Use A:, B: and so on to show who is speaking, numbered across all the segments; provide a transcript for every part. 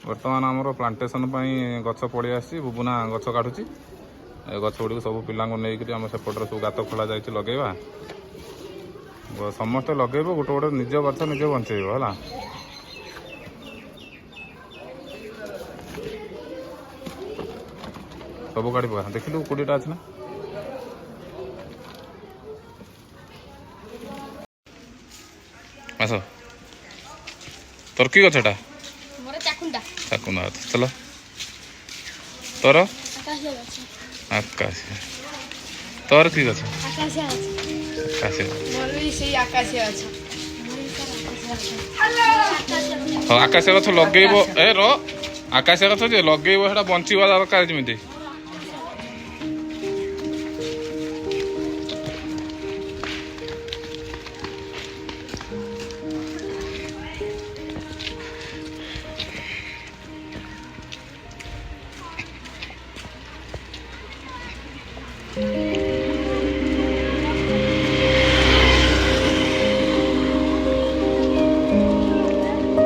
A: बर्तमान आमर प्लांटेसन गच पड़े आसी बुबुना गच काटुची गच गुड़ी सब पिला नहीं आम सेपटे सब गात खोल जाए लगेगा समस्ते लगे गोटे गोटे निज गच निजे बंचेब है सब काटी पका देखिलु 20टा अच्छी ना आस तोर कि गछटा चाकुंडा चलो तोर आकाश तोर कि गछ आकाश गछ लगेब ए रो आकाश गछ जे लगेब सेटा बंचीबा दरकार जमिति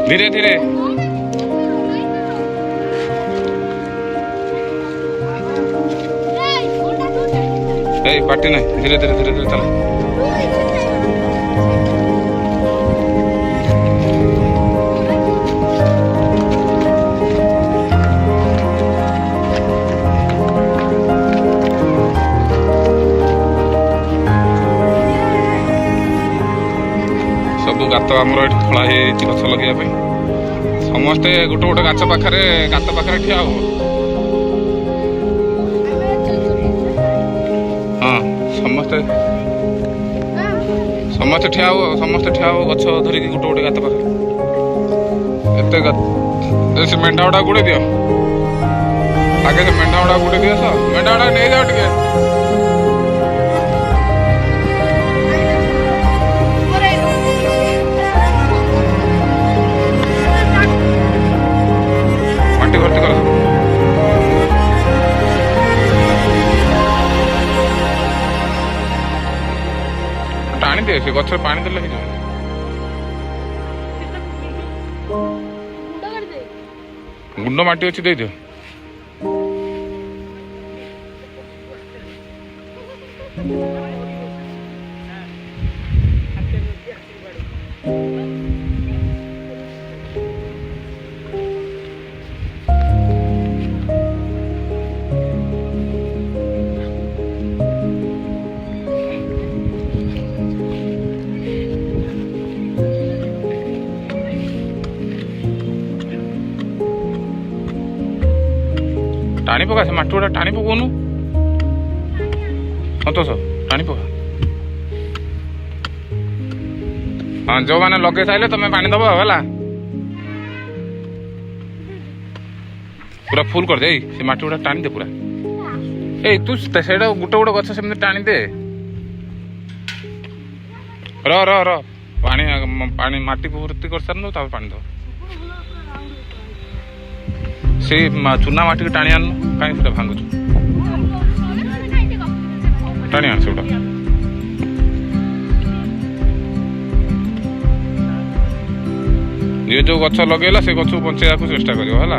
A: धीरे धीरे पार्टी नहीं धीरे धीरे धीरे धीरे चला सब गात आमर खोला गछ लगे समस्ते गोटे गोटे गाछ पाखे गात पाखे ठिया हो हाँ समस्ते समस्ते ठिया हो गछ धरिकी गोटे गोटे गात पाखे एत से मेढा गुड़ा गुड़े दियो आगे से मेढा गुड़ा गुड़े दियो सर मेढा गुड़ा नहीं जाओ टे भर्ती कर टाणी दे से गछ पानी देले गुंड माटी अच्छी दे दियो टाणी पका से माटी गुड़ा टाणी पकाउनु सतोष टाणी पका हाँ जो मैंने लगे सारे तुम्हें पानी दब है पूरा फुल कर दे से माटी गुड़ा टाणी दे पूरा ए तू से गोटे गोटे गछ से टाणी दे र र र पानी पानी माटी भर्ती कर सारू तब पानी दब से चूना माटी टाणी आनु कहीं भांगुच टाणी आन से ये जो गछ लगेला से गछ बंचेगा को चेष्टा करियो हला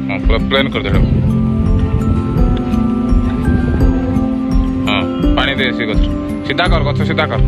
A: हां पूरा प्लान कर दे हां पानी दे से गछ सीधा कर गछ सीधा कर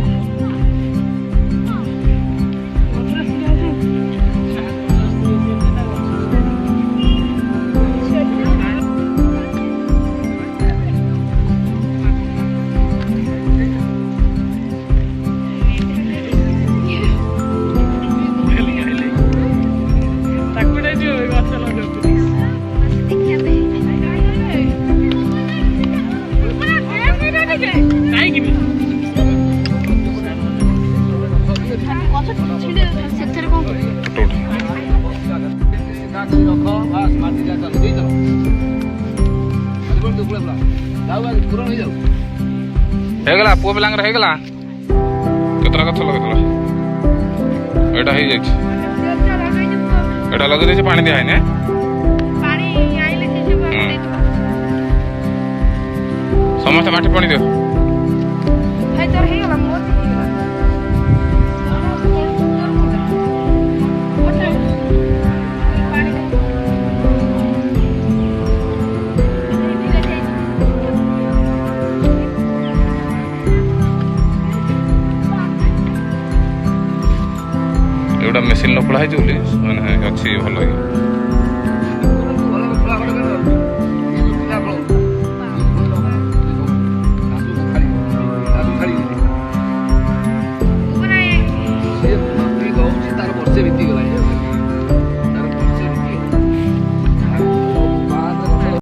A: हेगला पुओ पिलांगर हेगला केतना गछ लगेतला एटा हे जाय एटा लगे दे पानी दिया है ने पानी आइले से समस्त माटी पानी दियो है तोर हेगला मोर ଏଗୁଡ଼ା ମେସିନ୍ ନ ଖୋଳା ହେଇଛି ବୋଲି ମାନେ ଅଛି ଭଲ ଇଏ